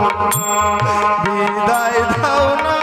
বিদায় দাও না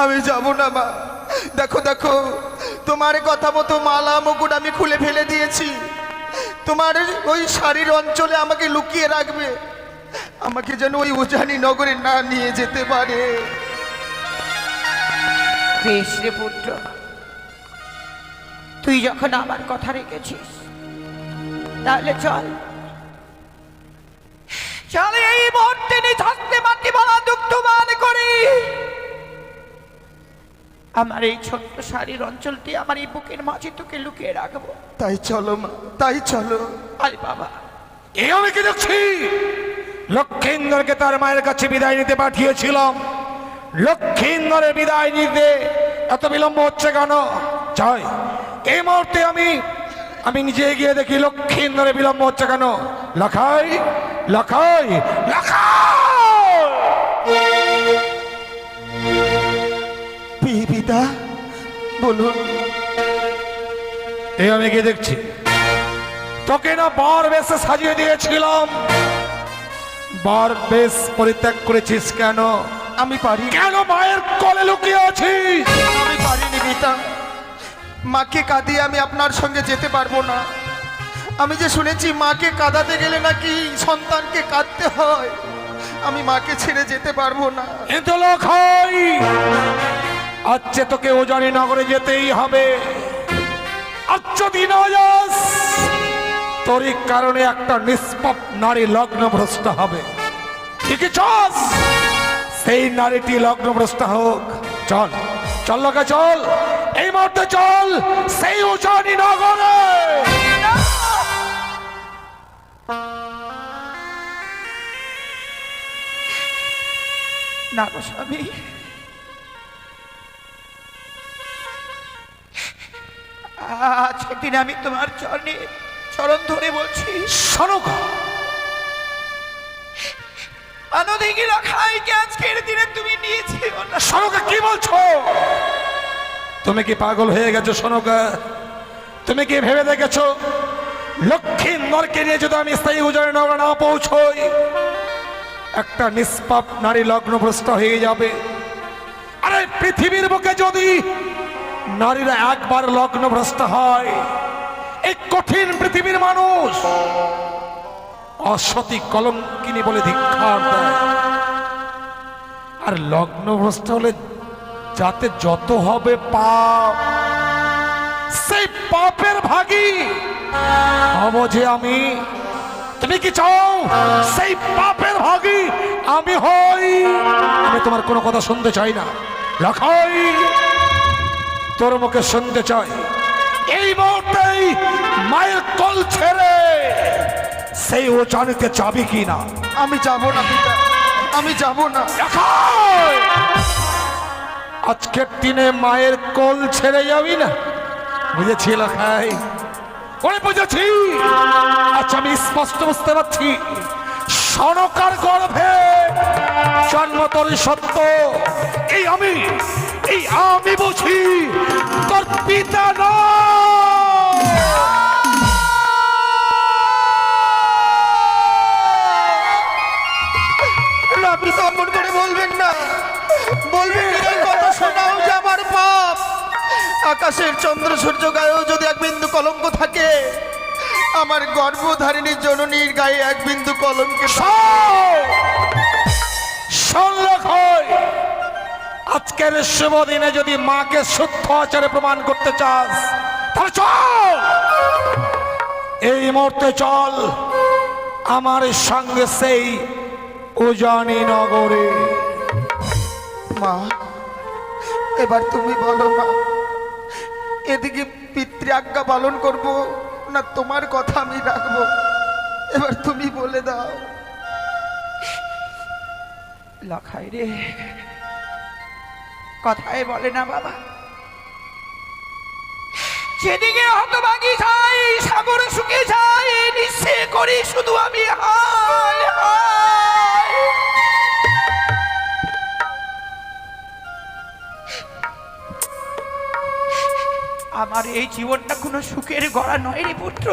আমি যাব না মা। দেখো দেখো তোমার কথা মতো মালা মুকুট আমি খুলে ফেলে দিয়েছি। তোমার ওই শাড়ির অঞ্চলে আমাকে লুকিয়ে রাখবে, আমাকে যেন ওই উজানি নগরে না নিয়ে যেতে পারে। বেশ রে পুত্র, তুই যখন আমার কথা রেখেছিস তাহলে চল চল এই মুহূর্তে থাকতে মাটি বলা দুঃখ মান করি আমার এই ছোট্ট শাড়ির অঞ্চলটি আমার এই বুকের মাঝে তোকে লুকিয়ে রাখবো। তাই চলো মা, তাই চলো। আরে বাবা, এই আমি কি দেখছি? লক্ষীন্দরকে তার মায়ের কাছে বিদায় নিতে পাঠিয়েছিলাম, লক্ষীন্দরের বিদায় নিতে এত বিলম্ব হচ্ছে কেন? যাই এই মুহূর্তে আমি নিজে গিয়ে দেখি লক্ষীন্দরের বিলম্ব হচ্ছে কেন। লাখাই লাখাই লাখাই, পিতা বলুন। এই আমি গিয়ে দেখছি তোকে না বার বেশে সাজিয়ে দিয়েছিলাম, বার বেশ পরিত্যাগ করেছিস কেন? আমি পারি। কেন মায়ের কোলে লুকিয়ে আছিস? আমি পারিনি পিতা, মাকে কাঁদিয়ে আমি আপনার সঙ্গে যেতে পারবো না। আমি যে শুনেছি মাকে কাঁদাতে গেলে নাকি সন্তানকে কাঁদতে হয়, আমি মাকে ছেড়ে যেতে পারবো না। কিন্তু লখাই, আজ তোকে উজানি নগরে যেতেই হবে। আজ যদি না যাস তোরই কারণে একটা নিষ্পাপ নারী লগ্নভ্রষ্ট হবে। ঠিক চাস সেই নারীটি লগ্নভ্রষ্ট হোক? চল চল লোকে চল, এই মুহূর্তে চল সেই উজানি নগরে। না গো স্বামী, আজকের দিনে আমি তোমার চরণ ধরে বলছি, সনকা মানদিকে রাখাইকে আজকের দিনে তুমি নিয়েছি। সনকা কি বলছো? তুমি কি পাগল হয়ে গেছো সনকা? তুমি কি ভেবে দেখেছো লক্ষ্মীন্দরকে নিয়ে যদি আমি স্থায়ী উজয়নগরে না পৌঁছই, একটা নিষ্পাপ নারী লগ্নভ্রষ্ট হয়ে যাবে? আরে পৃথিবীর বুকে যদি নারীরা একবার লগ্নভ্রষ্ট হয়, এই কঠিন পৃথিবীর মানুষ অসতী কলঙ্কিনী বলে ধিক্কার দেয়। আর লগ্নভ্রষ্ট হলে যাতে যত হবে পাপ, সেই পাপের ভাগী হব যে আমি। তুমি কি চাও সেই পাপের ভাগী আমি হই? আমি তোমার কোনো কথা শুনতে চাই না লখাই, তোর মুখে শুনতে চাই এই মুহূর্তেই মায়ের কোল ছেড়ে সেই ওজানকে চাবি কিনা। আমি যাব না পিতা, আমি যাব না। লখাই, আজকের দিনে মায়ের কোল ছেড়ে যাবি না? বুঝেছি লখাই, ওই বুঝেছি। আচ্ছা আমি স্পষ্ট বুঝতে পারছি, সনকার গর্ভে জন্ম তোর সত্য। এই আমি বুঝি তোর পিতা নয়। আপনি তো অমন করে বলবেন না, বলবেন এই কথা শোনাও যে আমার পাপ। আকাশের চন্দ্র সূর্য গায়েও যদি এক বিন্দু কলঙ্ক থাকে, আমার গর্ভধারিণী জননীর গায়ে এক বিন্দু কলঙ্কের আজকের শুভ দিনে যদি মাকে শুদ্ধ আচারে প্রমাণ করতে চাস, তাহলে চল, এই মুহূর্তে চল আমার সঙ্গে সেই উজানি নগরে। মা, এবার তুমি বলো মা, এদিকে পিতৃ আজ্ঞা পালন করব না তোমার কথা আমি রাখবো? এবার তুমি বলে দাও। লখাই রে, কথাই বলে না বাবা, যেদিকে হতভাগী যাই সাগর শুকে যাই, নিঃশ্বে করি শুধু আমি হায় হায়। আমার এই জীবনটা কোনো সুখের গড়া নয় রে পুত্র,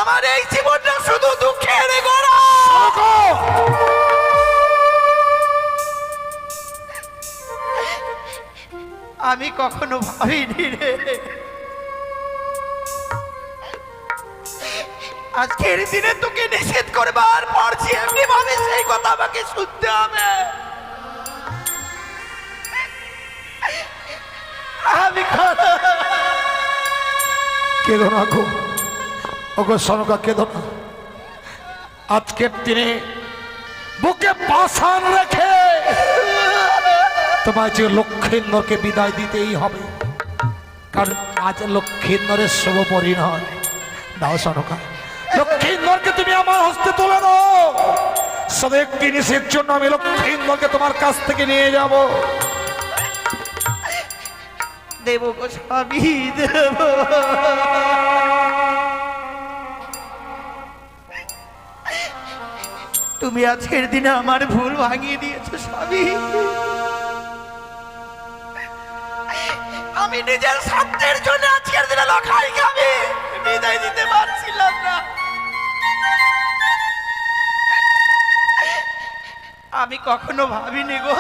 আমার এই জীবনটা শুধু দুঃখের গড়া। আমি কখনো ভাবিনি রে আজকের দিনে তোকে নিষেধ করবার পর যে এমনি ভাবে সেই কথা আমাকে শুনতে হবে। আমি কেঁদো না গো, ওগো সনকা কেঁদো না। আজকের দিনে বুকে পাষাণ রেখে তোমায় যে লক্ষ্মীন্দরকে বিদায় দিতেই হবে, কারণ আজ লক্ষ্মীন্দরের শুভ পরিণয়। দাও সনকা, লক্ষ্মীন্দরকে তুমি আমার হস্তে তুলে দাও। শুধু একটি জিনিসের জন্য আমি লক্ষ্মীন্দরকে তোমার কাছ থেকে নিয়ে যাব। দেব গো স্বামী, দেব। তুমি আজকের দিনে আমার ভুল ভাঙিয়ে দিয়েছো স্বামী। আমি নিজের স্বার্থের জন্য আজকের দিনে লখাইকে আমি বিদায় দিতে পারছিলাম না। আমি কখনো ভাবিনি গো,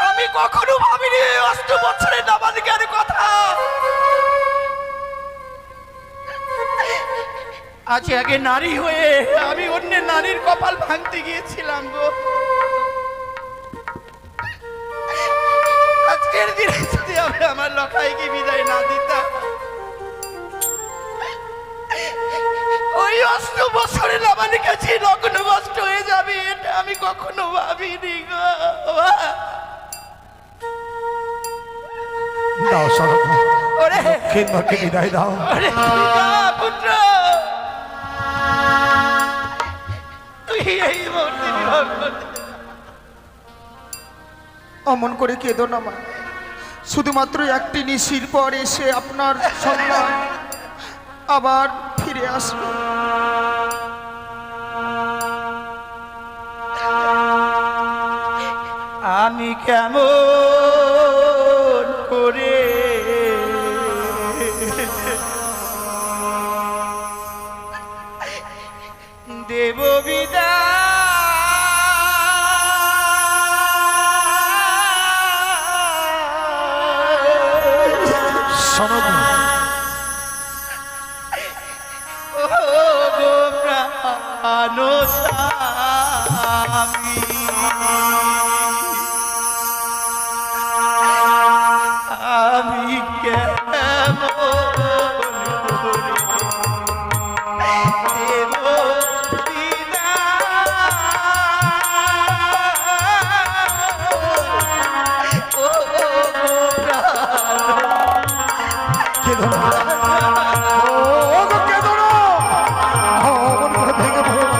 আমি কখনো ভাবিনি 8 বছরের নাবালিকার কথা আজ আগে নারী হয়ে আমি অন্য নারীর কপাল ভাঙতে গিয়েছিলাম গো। আজকের দিনে যদি আমি আমার লখাইকে বিদায় না দিতাম, ওই 8 বছরের নাবালিকা যে লগ্নভ্রষ্ট হয়ে যাবে, এটা আমি কখনো ভাবিনি গো। দাও সনকা, লক্ষ্মীন্দরকে বিদায় দাও। পুত্র এই মুহূর্তে বিবাহ করতে। অমন করে কেঁদো না মা, শুধুমাত্র একটি নিশির পর এসে আপনার সন্তান আবার ফিরে আসবে। আমি কেমন করে দেব বিদায়। শোনো গো, ও গো প্রাণস্বামী, আমি কেমন করে দেব বিদায়। ও গো কেঁদো না। ও গো, কেঁদো না। অমন করে ভেঙে পড়ো না।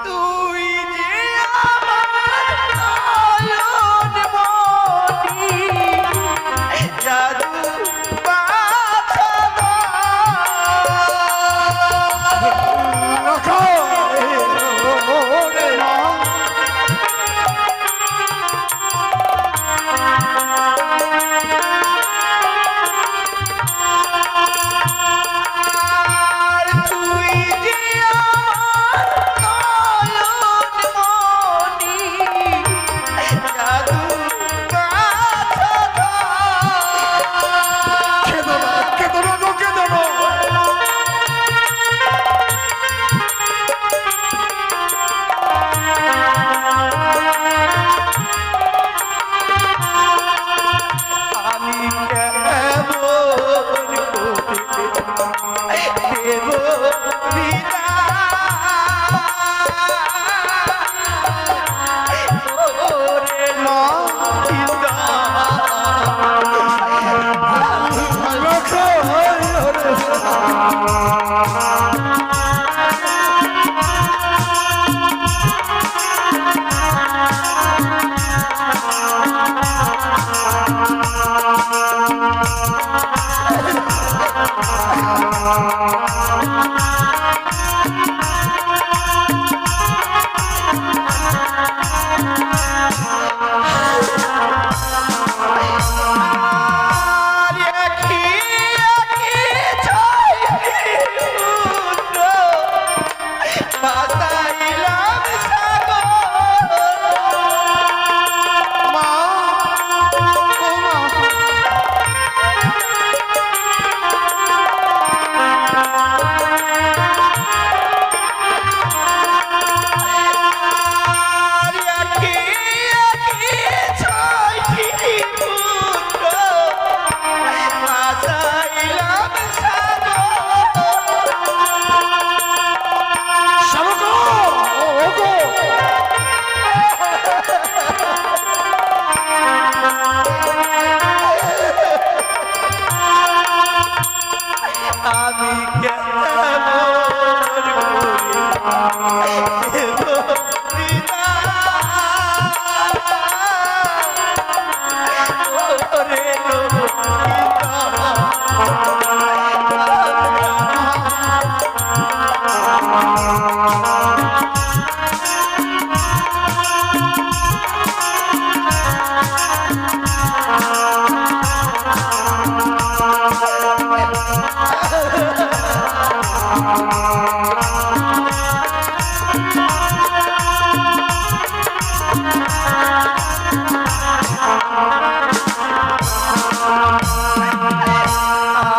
তুই যে আমার নয়ন মণি, জাদু বাঁচানো। রাখো। ওরে মা। আর তুই যে আমার নয়ন মণি, জাদু বাঁচানো। কেঁদো না, কেঁদো না গো, কেঁদো না। আমি কেমন করে দেব বিদায়। ওরে লক্ষিন্দর, রাখো। আর একই ছয় পুত্র বাঁচাইলাম সাগর। মা, ও মা, আর একই ছয়টি পুত্র বাঁচাইলাম সাগর। শোনো গো, ও গো। আমি কেমন করে দেব বিদায়। ওরে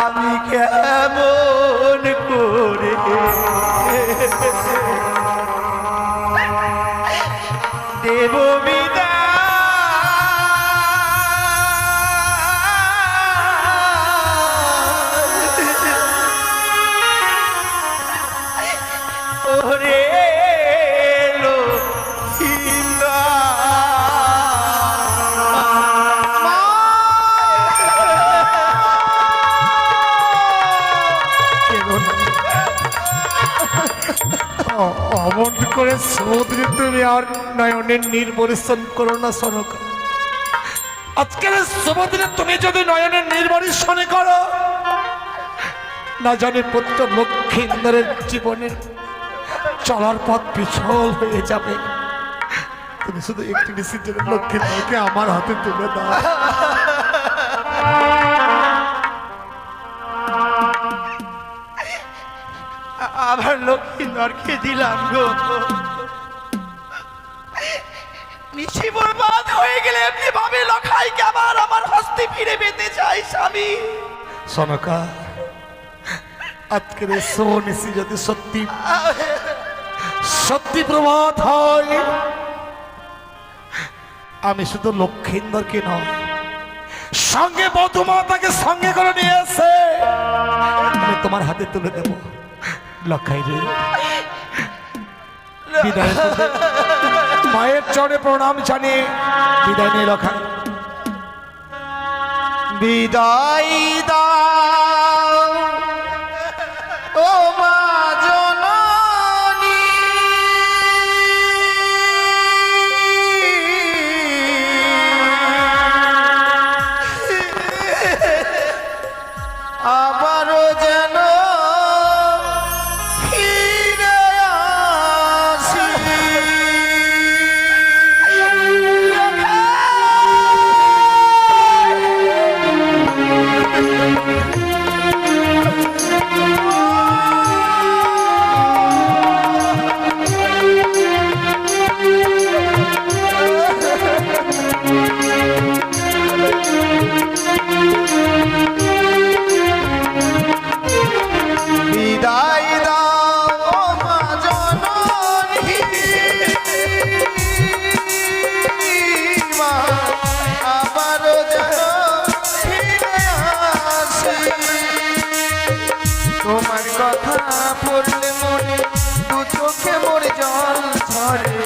আমি কেমন করে দেব বিদায়। ওরে লক্ষিন্দর, অমন করে সমুদ্রে তুমি আর নয়নের নির্বরিশন করো না সনকা। আজকের সমুদ্রে তুমি যদি নয়নের নির্বরিশনে করো, না জানি পুত্র লক্ষ্মীন্দরের জীবনের চলার পথ পিছল হয়ে যাবে। তুমি শুধু একটি ডিসিশন লক্ষ্মীন্দরকে আমার হাতে তুলে দাও। আবার লক্ষ্মীন্দরকে দিলাম গো। নিশি বরবাদ হয়ে গেলে এমনি ভাবে লখাইকে আবার আমার হস্তে ফিরে পেতে চাই স্বামী। সনকা, আজকের সোনিসি যদি সত্যি সত্যি প্রভাত হয়, আমি শুধু লক্ষ্মীন্দরকে নয়, সঙ্গে বধুমাতাকে সঙ্গে করে নিয়ে এসে আমি তোমার হাতে তুলে দেব। লক্ষাই রে, বিদায় করে মায়ের চরণে প্রণাম জানিয়ে বিদায় নিয়ে লক্ষাই। বিদায় দাও ও মা জননী, আবারও যেন ফিরে আসি। বিদায় দাও ও মা জননী, মা আবারও যেন ফিরে আসি। তোমার কথা পড়লে মনে দু চোখে মোর জল ঝরে,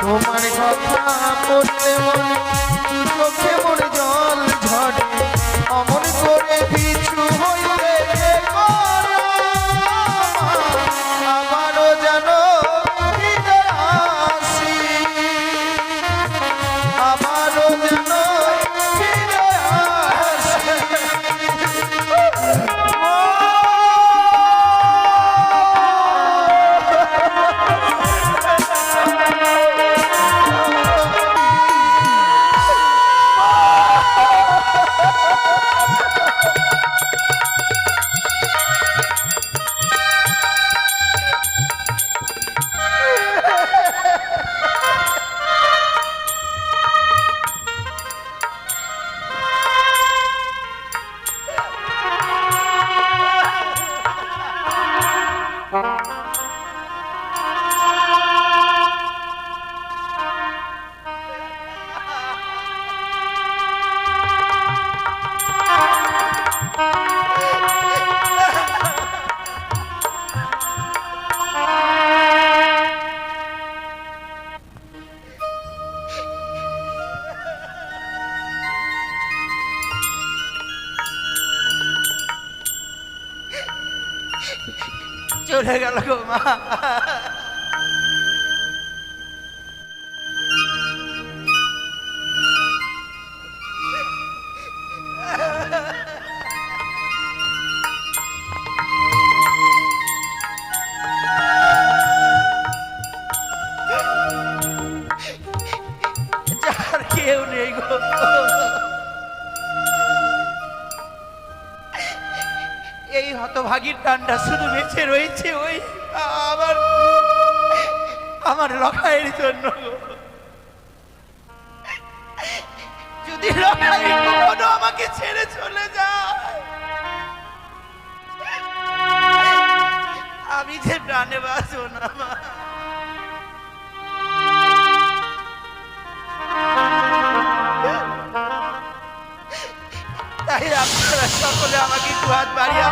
তোমার কথা পড়লে মনে দু চোখে মোর জল ঝরে। অমন করে পিছু হইলে আবারও যেন ফিরে আসি, আবারও যেন ফিরে আসি। চলে গেল গো মা। যার কেউ নেই গো। এই হতভাগীর টানটা শুধু বেঁচে রয়েছে ওই আমার লখাইয়ের জন্য। যদি লখাই কখনো আমাকে ছেড়ে চলে যায়, আমি যে প্রাণে বাঁচব না মা। তাই আপনারা সকলে আমাকে দু হাত বাড়িয়ে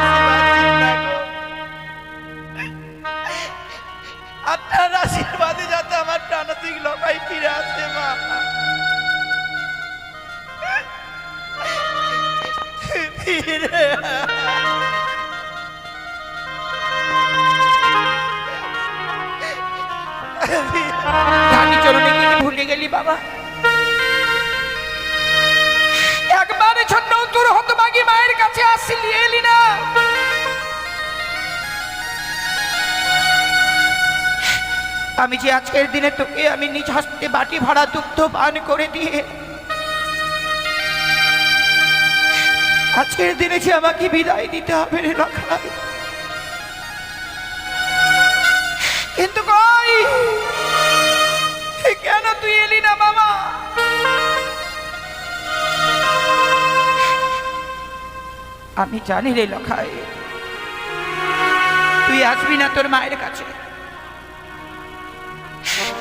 আপনার আশীর্বাদে যাতে আমার টানাতিক লখাই ফিরে আসে মা। ফিরে রানী চরণে কি ভুলে গেলি বাবা? একবার জন্য তোর হতভাগী মায়ের কাছে আসলি, এলি না। আমি যে আজকের দিনে তোকে আমি নিজ হস্তে বাটি ভরা দুগ্ধ পান করে দিয়ে আজকের দিনে যে আমাকে বিদায় দিতে হবে রে লখাই, কিন্তু কই কেন তুই এলি না বাবা? আমি জানি রে লখাই, তুই আসবি না তোর মায়ের কাছে।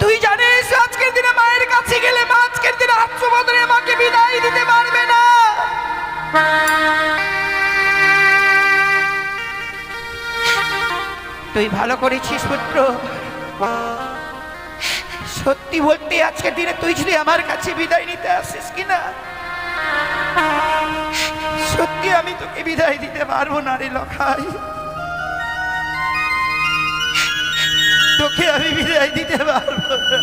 তুই জানিস আজকের দিনে মায়ের কাছে গেলে মা আজকের দিনে হাস্যবদনে আমাকে বিদায় দিতে পারবে না। তুই ভালো করেছিস পুত্র, সত্যি বলতে আজকের দিনে তুই যদি আমার কাছে বিদায় নিতে আসিস কিনা, সত্যি আমি তোকে বিদায় দিতে পারবো না রে লখাই, তোকে আমি বিদায় দিতে পারবো না।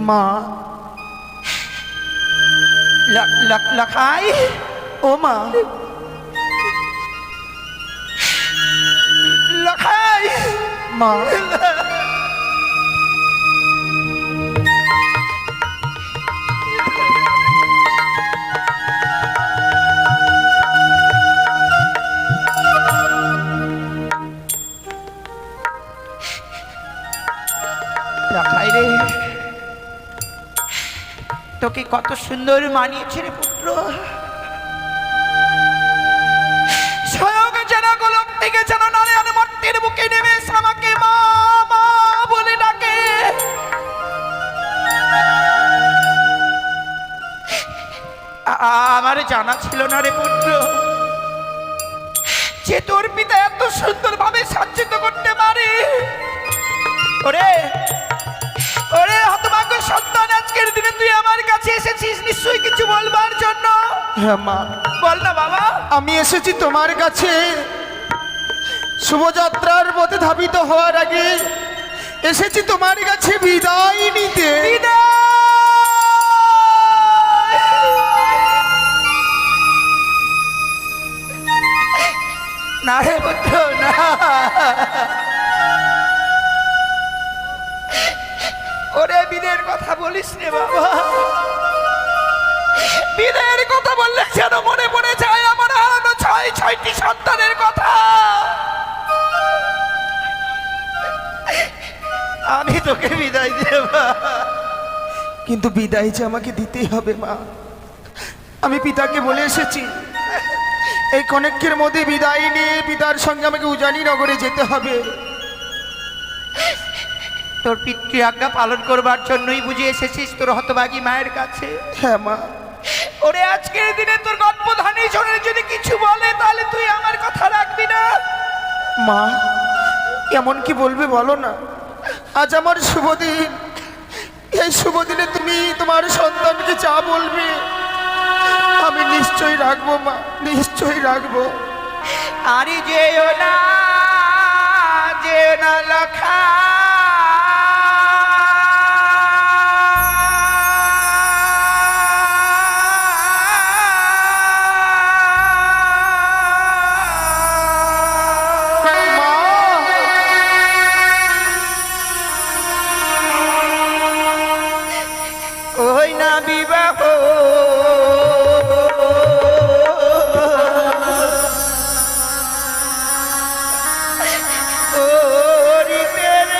মা, লখাই, ও মা, লখাই, মা, লখাই রে, তোকে কত সুন্দর মানিয়েছে রে পুত্র। স্বয়ং যেন গোলক থেকে যেন নারায়ণ মর্তের বুকে নেমে আমাকে মা মা বলে ডাকে। আমার জানা ছিল না রে পুত্র যে তোর পিতা এত সুন্দর ভাবে সজ্জিত করতে পারে। ওরে ওরে হতভাগ্য সন্তান, আজকের দিনে তুই আমার কাছে এসেছিস নিশ্চয়ই কিছু বলবার জন্য। হ্যাঁ মা, বল না বাবা। আমি এসেছি তোমার কাছে শুভযাত্রার পথে ধাবিত হওয়ার আগে এসেছি তোমার কাছে বিদায় নিতে। না রে পুত্র না, ওরে বিদায়ের কথা বলিস রে বাবা। বিদায়ের কথা বললে যেন মনে পড়ে যায় আমার হারানো ছয়টি সন্তানের কথা। আমি তোকে বিদায় দেব, কিন্তু বিদায় যে আমাকে দিতেই হবে মা। আমি পিতাকে বলে এসেছি এই কনেকের মধ্যে বিদায় নিয়ে পিতার সঙ্গে আমাকে উজানি নগরে যেতে হবে। তোর পিতৃ আজ্ঞা পালন করবার জন্যই বুঝে এসেছিস তোর হতভাগী মায়ের কাছে। হ্যাঁ মা। ওরে আজকের দিনে তোর গর্ভধারী জনের যদি কিছু বলে তাহলে তুই আমার কথা রাখবি না? মা, এমন কি বলবে বলো না? আজ আমার শুভ দিন, এই শুভ দিনে তুমি তোমার সন্তানকে যা বলবে আমি নিশ্চয়ই রাখবো মা, নিশ্চয়ই রাখবো। আরে যেও না লখা, ওই না বিবাহ ওরিতে রে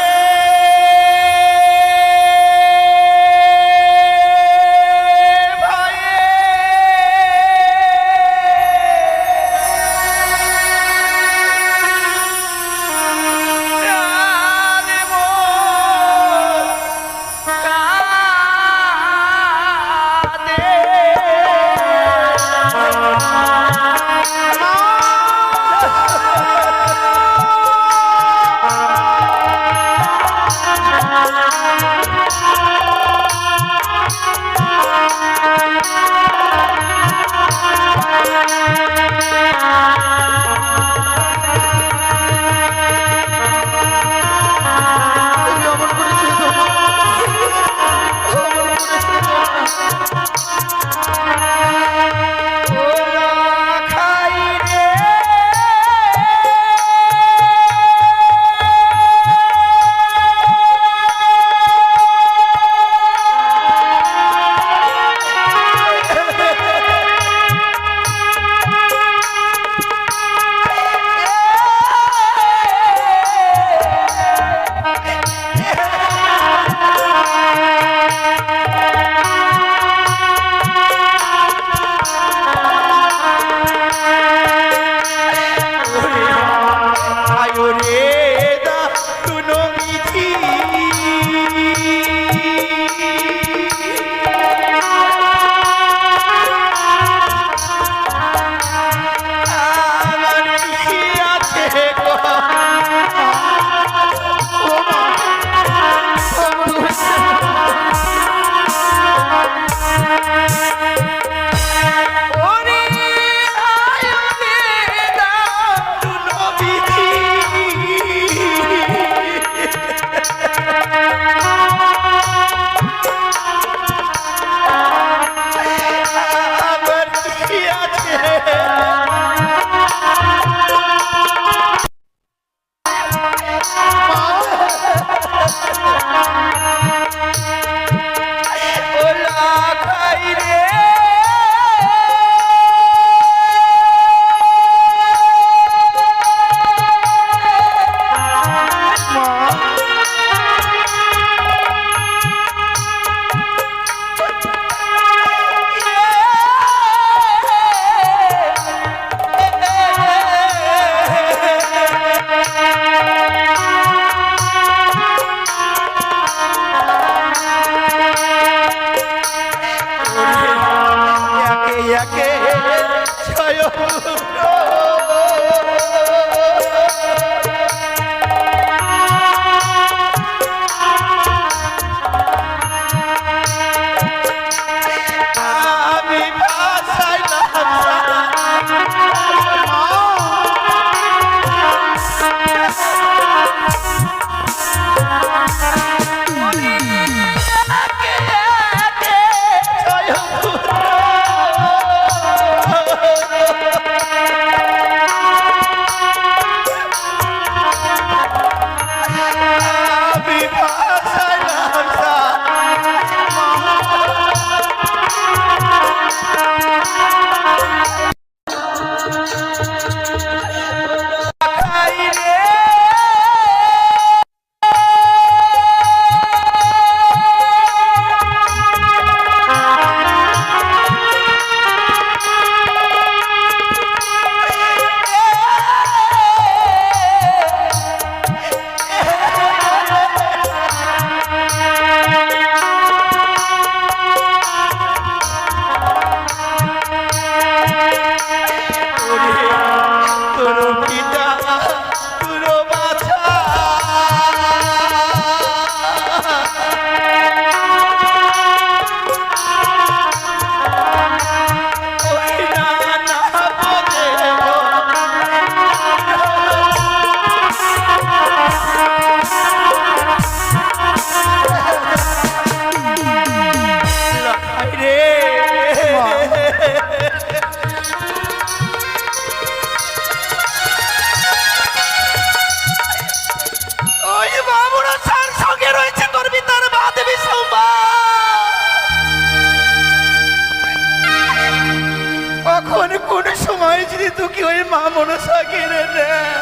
তোকে ওই মা মনসা কেড়ে নেয়।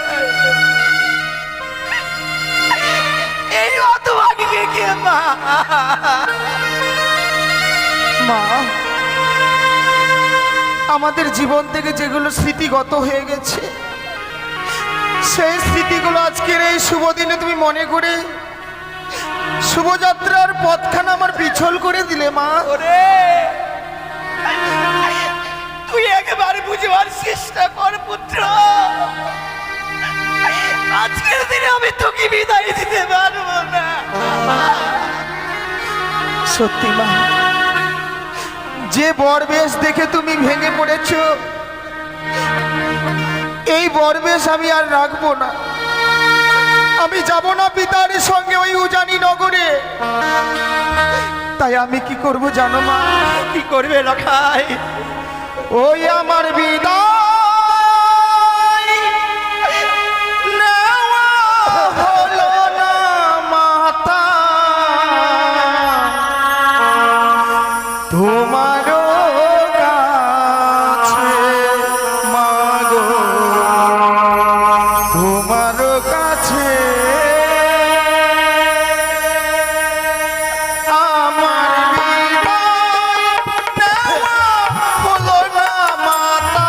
এই হতভাগীকে কে মা? মা, আমাদের জীবন থেকে যেগুলো স্মৃতিগত হয়ে গেছে, সেই স্মৃতিগুলো আজকের এই শুভ দিনে তুমি মনে করে শুভযাত্রার পথখানা আমার পিছল করে দিলে মা। ওরে তুই একেবারে বুঝবার চেষ্টা কর পুত্র, আজকের দিনে আমি তোকে বিদায় দিতে পারবো না। সত্যি মা, যে বরবেশ দেখে তুমি ভেঙে পড়েছ, এই বরবেশ আমি আর রাখবো না। আমি যাব না পিতার সঙ্গে ওই উজানি নগরে। তাই আমি কি করব জানো মা? কি করবে লখাই? ওই আমার বিদায় নেওয়া হলো না মাতা, তোমারও কাছে মাগো, তোমারও কাছে আমার বিদায় নেওয়া হলো না মাতা,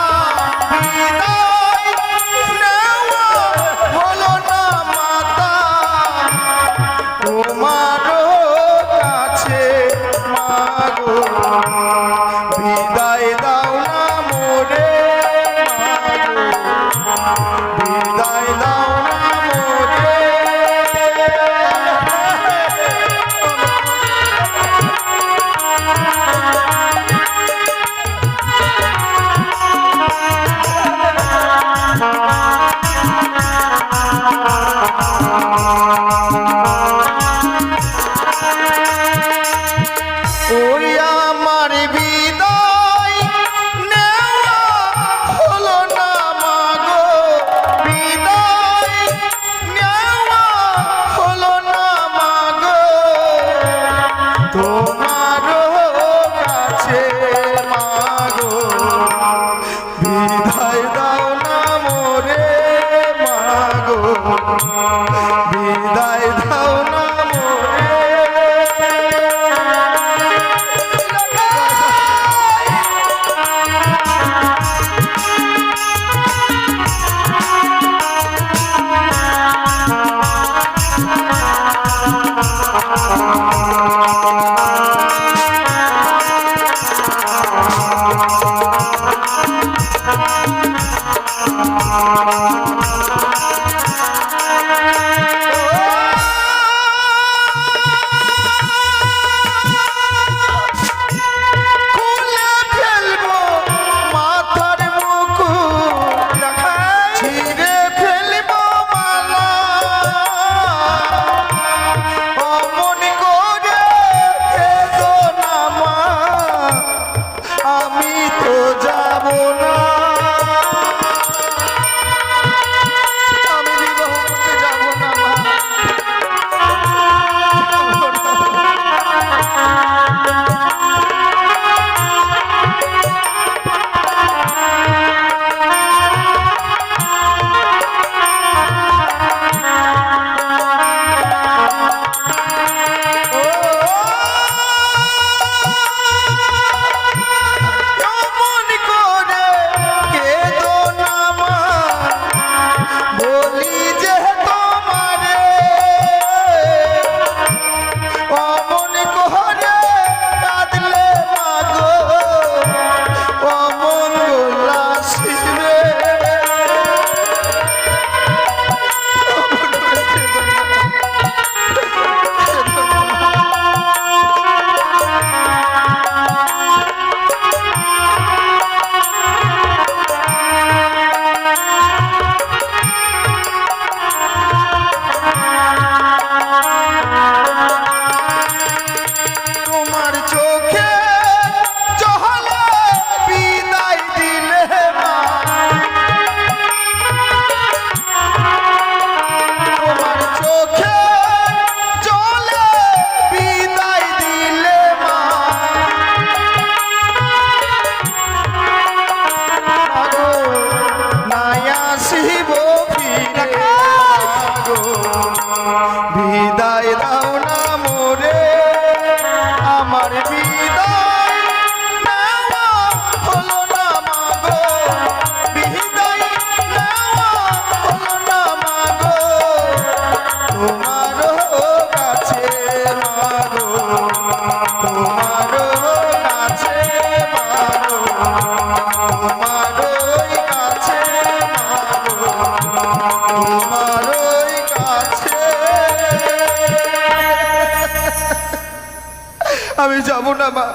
আমি যাব না মা।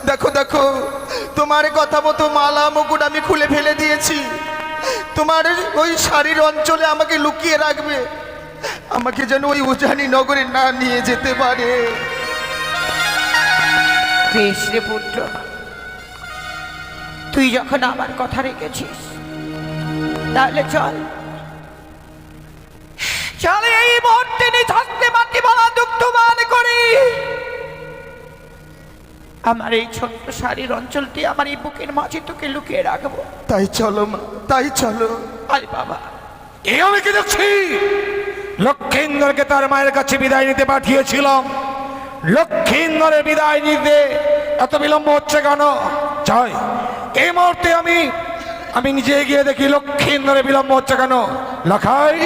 দেখো দেখো, তোমার কথা মতো মালা মুকুট আমি খুলে ফেলে দিয়েছি। তোমার ওই শাড়ির অঞ্চলে আমাকে লুকিয়ে রাখবে, আমাকে যেন ওই উজানি নগরে না নিয়ে যেতে পারে। বেশ রে পুত্র, তুই যখন আমার কথা রেখেছিস তাহলে চল চল এই মুহূর্তে নিধাস্তে মাটি বলা দুগ্ধমান করি। আমার এই ছোট্ট শাড়ির অঞ্চলটি আমার এই বুকের মাঝে তোকে লুকিয়ে রাখবো। তাই চলো মা, তাই চলো। আরে বাবা, এই আমি কি দেখছি? লক্ষিন্দরকে তার মায়ের কাছে বিদায় নিতে পাঠিয়েছিলাম, লক্ষিন্দরের বিদায় নিতে এত বিলম্ব হচ্ছে কেন? যাই এই মুহূর্তে আমি নিজে গিয়ে দেখি লক্ষিন্দরের বিলম্ব হচ্ছে কেন। লাখাই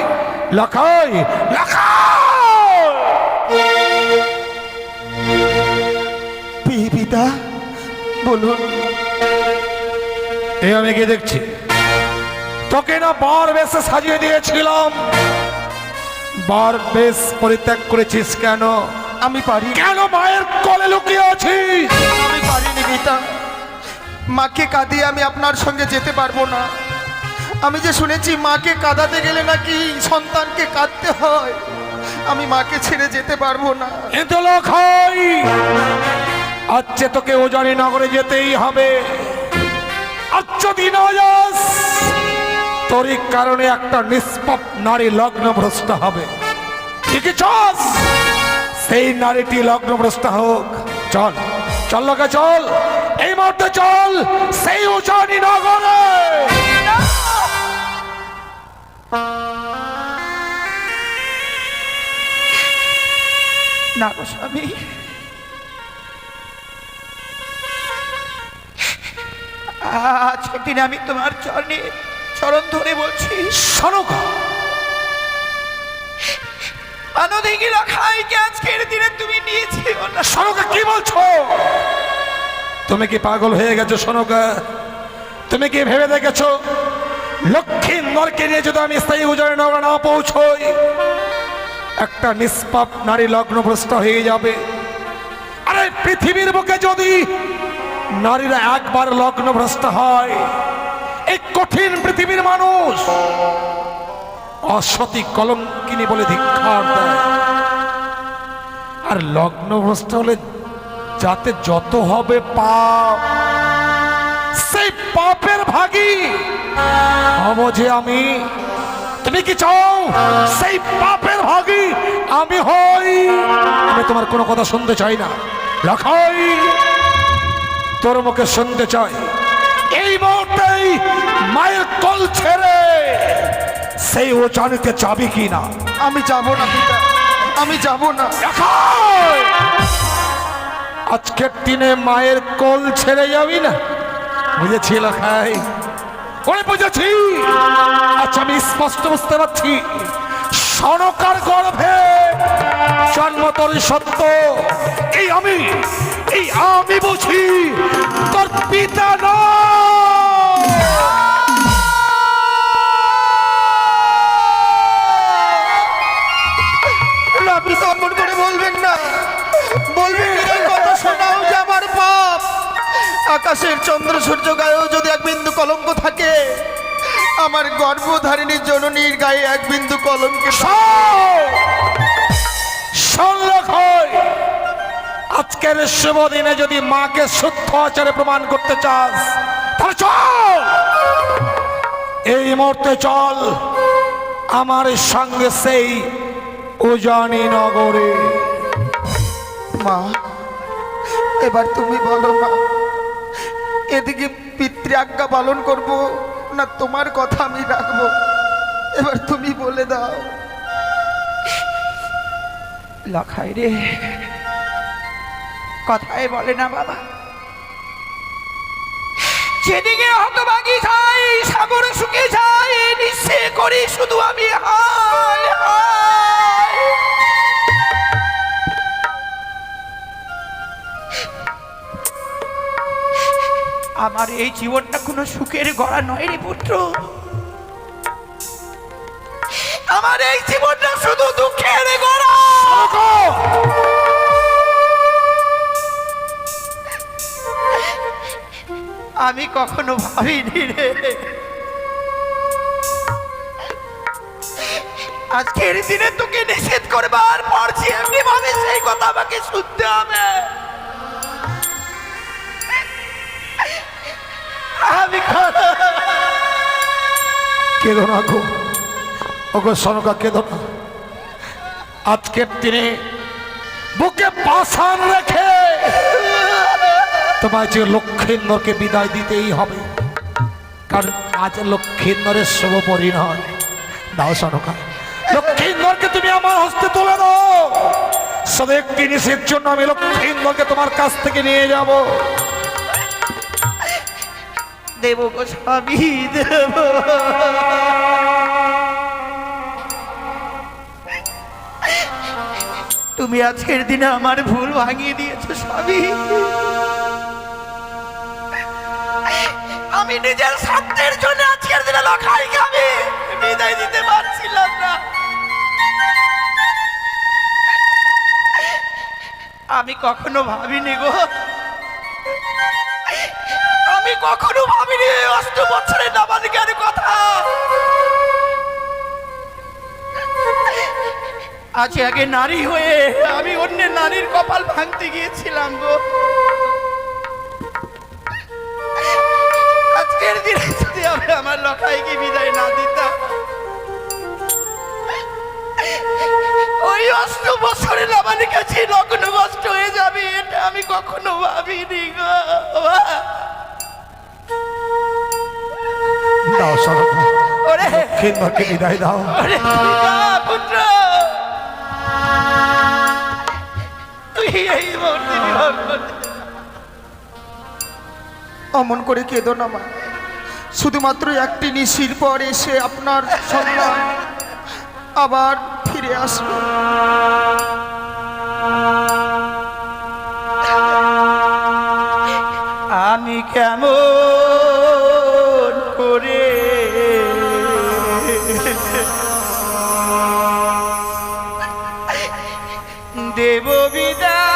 লাখাই লাখাই, পিতা বলুন। এই আমি গিয়ে দেখছি তোকে না বার বেশে সাজিয়ে দিয়েছিলাম, বার বেশ পরিত্যাগ করেছিস কেন? আমি পারি, কেন মায়ের কোলে লুকিয়ে আছিস? আমি পারিনি পিতা। মাকে কাঁদিয়ে আমি আপনার সঙ্গে যেতে পারবো না। আমি যে শুনেছি মাকে কাঁদাতে গেলে নাকি সন্তানকে কাঁদতে হয়, আমি মাকে ছেড়ে যেতে পারবো না। কিন্তু লখাই, আজকে তোকে ওজানি নগরে যেতেই হবে। আজ যদি না যাস তোর কারণে একটা নিষ্পাপ নারী লগ্নভ্রষ্ট হবে। ঠিক চাস সেই নারীটি লগ্নভ্রষ্ট হোক? চল চল লোকে চল, এই মুহূর্তে চল সেই ওজানি নগরে। না গো স্বামী, আজকের দিনে আমি তোমার চরণ ধরে বলছি, শোনো আনদিকে রাখাইকে আজকের দিনে তুমি নিয়েছি। শোনোকা, কি বলছো? তুমি কি পাগল হয়ে গেছো? শোনোকা, তুমি কি ভেবে দেখেছো লক্ষিন্দরকে নিয়ে যদি আমি স্থায়ী উজানি নগরে না পৌঁছই, একটা নিষ্পাপ নারী লগ্নভ্রষ্ট হয়ে যাবে? আরে পৃথিবীর বুকে যদি নারীরা একবার লগ্নভ্রষ্ট হয়, এই কঠিন পৃথিবীর মানুষ অসতী কলঙ্কিনী বলে ধিক্কার দেয়। আর লগ্নভ্রষ্ট হলে যাতে যত হবে পাপ, সেই পাপের ভাগী হব যে আমি। তুমি কি চাও সেই পাপের ভাগী আমি হই? আমি তোমার কোনো কথা শুনতে চাই না লাখাই, তোর মুখে শুনতে চাই এই মুহূর্তেই মায়ের কোল ছেড়ে সেই ও জানিতে চাবি কি না? আমি যাব না পিতা, আমি যাব না। লাখাই, আজকের দিনে মায়ের কোল ছেড়ে যাবি না? বুঝেছি লাখাই, ওরে বুঝেছি। আচ্ছা আমি স্পষ্ট বুঝতে পারছি, সনকার গর্ভে জন্ম তোর সত্য। এই আমি বুঝি তোর পিতা না। আপনি তো অমন করে বলবেন না, বলবেন এই কথা শোনাও যে আমার পাপ। আকাশের চন্দ্র সূর্য গায়েও যদি এক বিন্দু কলঙ্ক থাকে, আমার গর্ভধারিণী জননীর গায়ে এক বিন্দু কলঙ্ক। আজকের শুভ দিনে যদি মাকে শুদ্ধ আচারে প্রমাণ করতে চাস তাহলে চল, এই মুহূর্তে চল আমার সঙ্গে সেই উজানি নগরে। মা, এবার তুমি বলো মা, এদিকে পিতৃ আজ্ঞা পালন করব না তোমার কথা আমি রাখবো? এবার তুমি বলে দাও। লাখাই রে, কথাই বলে না বাবা, যেদিকে হতভাগী যাই সাগর শুকিয়ে যায়, নিঃশে করি শুধু আমি হায় হায়। আমার এই জীবনটা কোনো সুখের গড়া নয় রে পুত্র, আমার এই জীবনটা শুধু দুঃখের গড়া। আমি কখনো ভাবিনি রে, আজকের দিনে তোকে নিষেধ করবার পর যে এমনি ভাবে সেই কথা আমাকে শুনতে হবে। আমি কেঁদো না গো, ওগো সনকা কেঁদো না। আজকের দিনে বুকে পাষাণ রেখে তোমায় যে লক্ষ্মীন্দরকে বিদায় দিতেই হবে, কারণ আজ লক্ষ্মীন্দরের শুভ পরিণয়। দাও সনকা, লক্ষ্মীন্দরকে তুমি আমার হস্তে তুলে দাও। শুধু একটি নিষেধ জন্য আমি লক্ষ্মীন্দরকে তোমার কাছ থেকে নিয়ে যাব। দেব গো স্বামী, দেব। তুমি আজকের দিনে আমার ভুল ভাঙিয়ে দিয়েছো স্বামী। আমি নিজের স্বার্থের জন্য আজকের দিনে লখাইকে আমি বিদায় দিতে পারছিলাম না। আমি কখনো ভাবিনি গো, আমি কখনো ভাবিনি 8 বছরের নাবালিকার কথা আজ আগে নারী হয়ে আমি অন্য নারীর কপাল ভাঙতে গিয়েছিলাম গো। আজকের দিনে যদি আমি আমার লখাইকে বিদায় না দিতাম, ওই 8 বছরের নাবালিকা যে লগ্ন নষ্ট হয়ে যাবে এটা আমি কখনো ভাবিনি গো। দাও সনকা, ওরে লক্ষ্মীন্দরকে বিদায় দাও। ওরে পুত্র, তুই এই মুহূর্তে বিবাহ করতে অমন করে কেঁদো না মা। শুধুমাত্র একটি নিশির পর এসে আপনার সম্মান আবার ফিরে আসবে। আমি কেমন করে দেব বিদায়।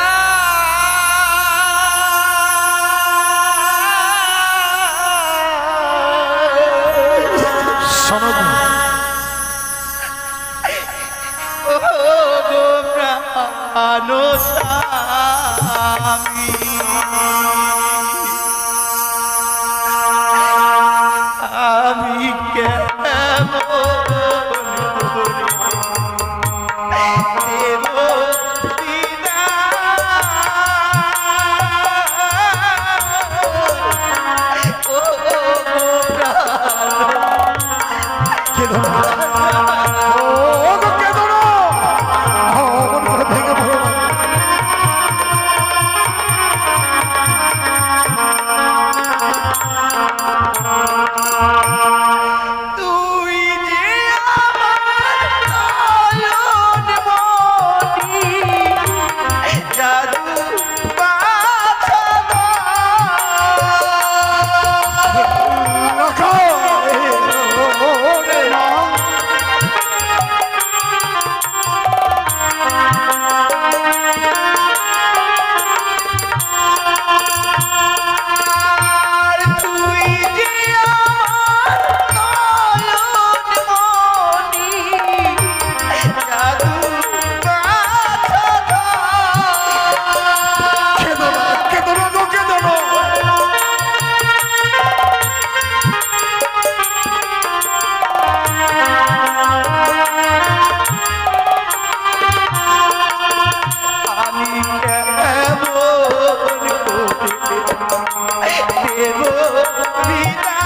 সনকা, ও গো প্রাণ স্বামী, আমি কেমন করে দেব বিদায়। ও গো কেঁদো না, ওগো কেঁদো না, অমন করে ভেঙে পড়ো না। তুই যে আমার নয়ন মণি, জাদু বাঁচানো। রাখো, ওরে না। আর তুই যে আমার নয়ন মণি, জাদু বাঁচানো। কেঁদো না, কেঁদো না গো, কেঁদো না। আমি কেমন করে দেব বিদায়।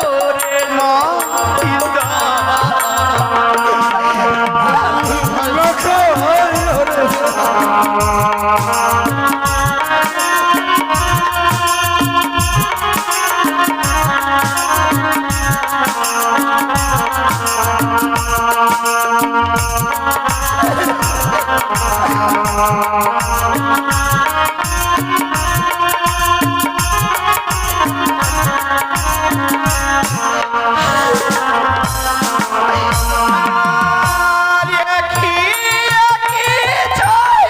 ওরে লক্ষিন্দর, রাখো, ওরে আর একই একই ছাই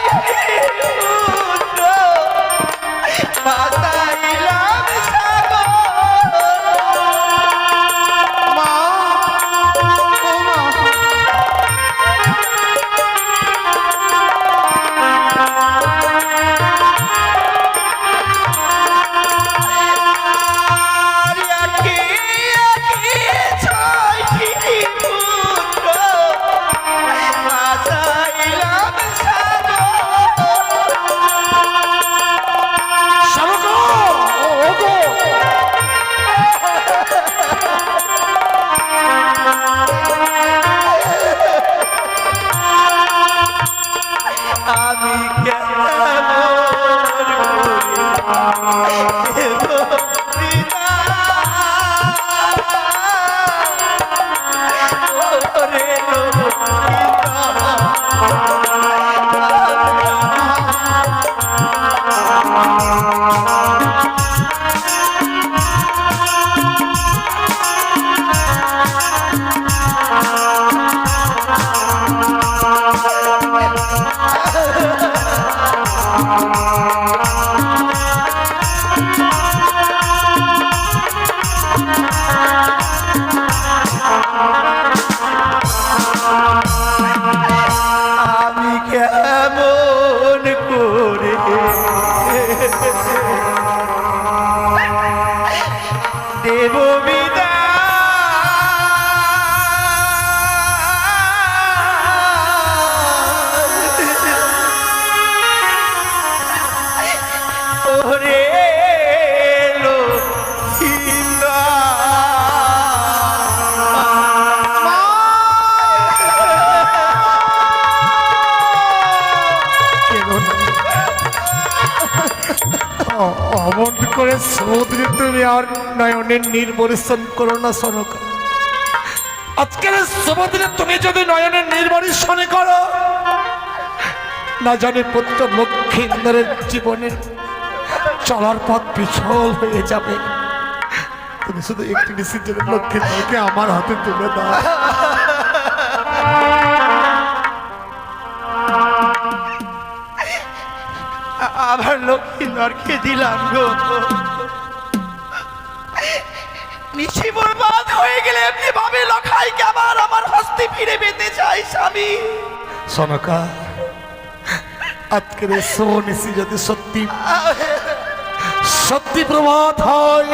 করে সমুদ্রে তুমি আর নয়নের নির্বরিশন করো না সনকা। আজকের সমুদ্রে তুমি যদি নয়নের নির্বরিশন করো, না জানি পুত্র লক্ষ্মীন্দরের জীবনের চলার পথ বিছল হয়ে যাবে। তুমি শুধু একটি ডিসিশন লক্ষ্মীন্দরকে আমার হাতে তুলে দাও। আবার লক্ষ্মীন্দরকে দিলাম গো। নিশি বরবাদ হয়ে গেলে এমনি ভাবে লখাইকে আবার আমার হস্তে ফিরে পেতে চাই স্বামী। সনকা, আজকের সোনিসি যদি সত্যি সত্যি প্রমাদ হয়,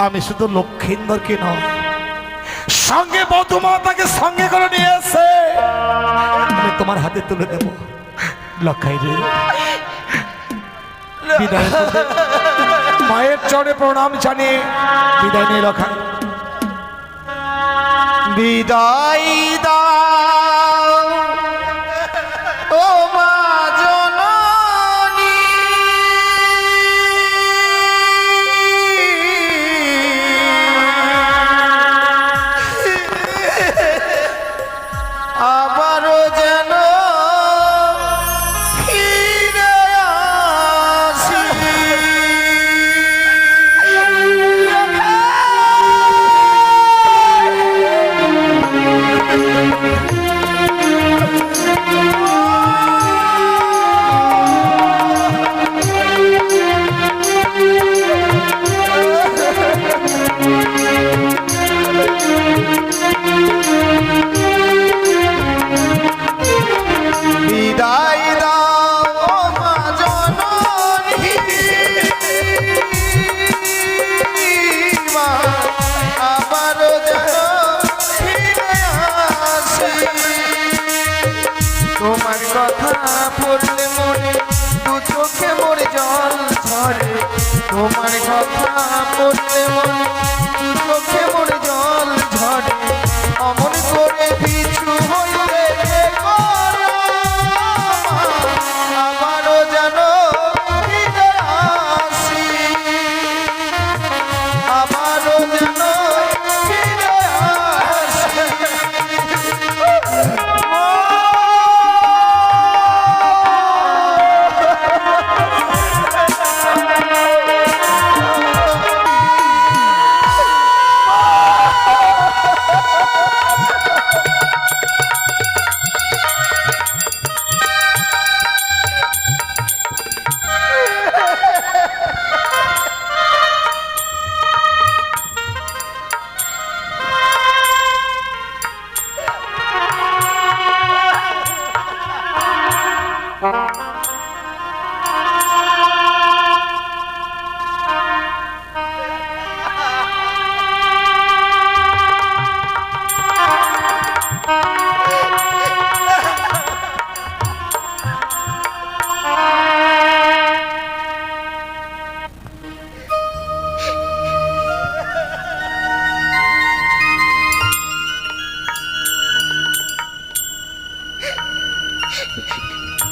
আমি শুধু লক্ষ্মীন্দরকে নয়, সঙ্গে বধুমাতাকে সঙ্গে করে নিয়ে এসে আমি তোমার হাতে তুলে দেব। লক্ষাই রে, বিদায় করে দে। মায়ের চরণে প্রণাম জানিয়ে বিদায় নিয়ে লক্ষাই। বিদায় দাও ও মা জননী, আবারও যেন ফিরে আসি। বিদায় দাও ও মা জননী, মা আবারও যেন ফিরে আসি। তোমার কথা পড়লে মনে দু চোখে মোর জল ঝরে, তোমার কথা পড়লে মনে দু চোখে মোর জল ঝরে। অমন করে পিছু হইলে আবারও যেন ফিরে আসি, আবারও যেন ফিরে আসি।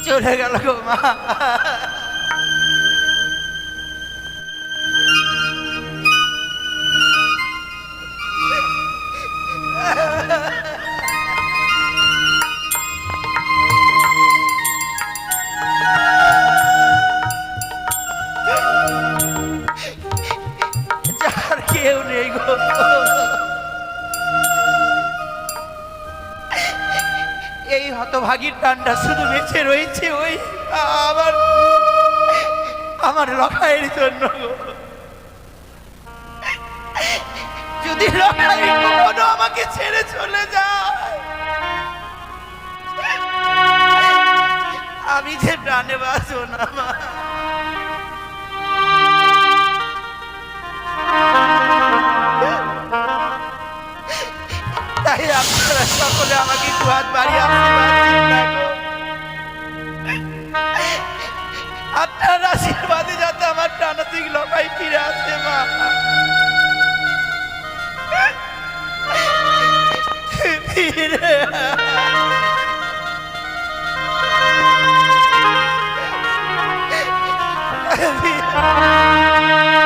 চলে গেল গো মা। যার কেউ নেই গো। এই হতভাগীর টানটা শুধু বেঁচে রয়েছে ওই আমার লখাইয়ের জন্য গো। যদি লখাই কখনো আমাকে ছেড়ে চলে যায়, আমি যে প্রাণে বাঁচবো না মা। তাই আপনারা সকলে আমাকে দুহাত বাড়িয়ে আশীর্বাদ দিন না গো। আপনার আশীর্বাদে যাতে আমার টানা দিক লখাই ফিরে আসে মা।